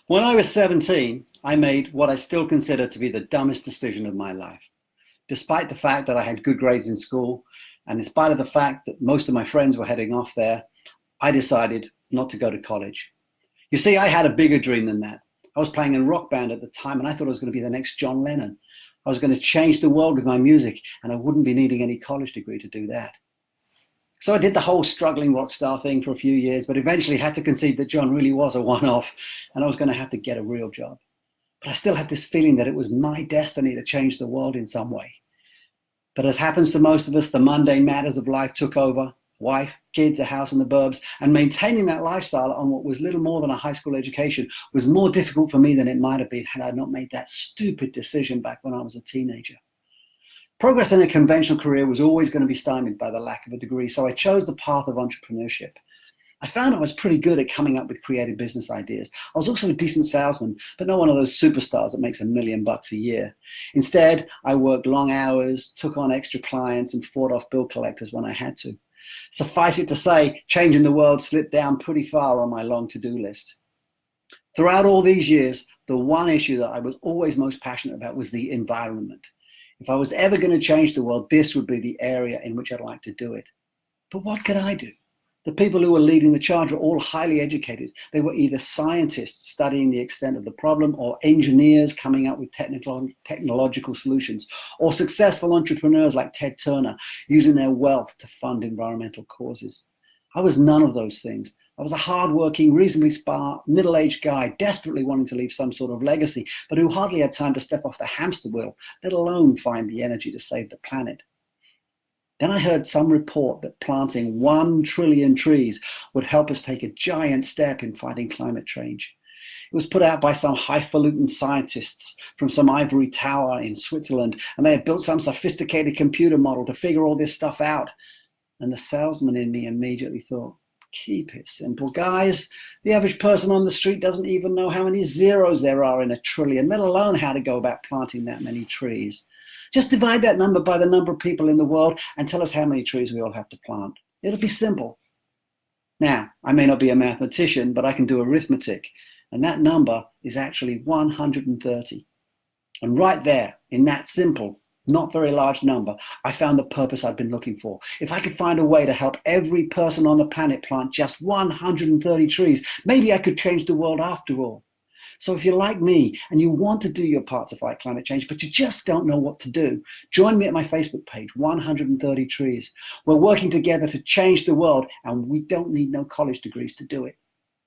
When I was 17, I made what I still consider to be the dumbest decision of my life. Despite the fact that I had good grades in school, and in spite of the fact that most of my friends were heading off there, I decided not to go to college. You see, I had a bigger dream than that. I was playing in a rock band at the time, and I thought I was going to be the next John Lennon. I was going to change the world with my music, and I wouldn't be needing any college degree to do that. So I did the whole struggling rock star thing for a few years, but eventually had to concede that John really was a one-off, and I was going to have to get a real job. But I still had this feeling that it was my destiny to change the world in some way. But as happens to most of us, the mundane matters of life took over. Wife, kids, a house in the burbs, and maintaining that lifestyle on what was little more than a high school education was more difficult for me than it might have been had I not made that stupid decision back when I was a teenager. Progress in a conventional career was always going to be stymied by the lack of a degree, so I chose the path of entrepreneurship. I found I was pretty good at coming up with creative business ideas. I was also a decent salesman, but not one of those superstars that makes $1 million a year. Instead, I worked long hours, took on extra clients, and fought off bill collectors when I had to. Suffice it to say, changing the world slipped down pretty far on my long to-do list. Throughout all these years, the one issue that I was always most passionate about was the environment. If I was ever going to change the world, this would be the area in which I'd like to do it. But what could I do? The people who were leading the charge were all highly educated. They were either scientists studying the extent of the problem, or engineers coming up with technological solutions, or successful entrepreneurs like Ted Turner using their wealth to fund environmental causes. I was none of those things. I was a hardworking, reasonably smart, middle-aged guy, desperately wanting to leave some sort of legacy, but who hardly had time to step off the hamster wheel, let alone find the energy to save the planet. Then I heard some report that planting 1 trillion trees would help us take a giant step in fighting climate change. It was put out by some highfalutin scientists from some ivory tower in Switzerland, and they had built some sophisticated computer model to figure all this stuff out. And the salesman in me immediately thought, keep it simple, guys. The average person on the street doesn't even know how many zeros there are in 1 trillion, let alone how to go about planting that many trees. Just divide that number by the number of people in the world and tell us how many trees we all have to plant. It'll be simple. Now, I may not be a mathematician, but I can do arithmetic. And that number is actually 130. And right there, in that simple, not very large number, I found the purpose I'd been looking for. If I could find a way to help every person on the planet plant just 130 trees, maybe I could change the world after all. So if you're like me and you want to do your part to fight climate change, but you just don't know what to do, join me at my Facebook page, 130 Trees. We're working together to change the world, and we don't need no college degrees to do it.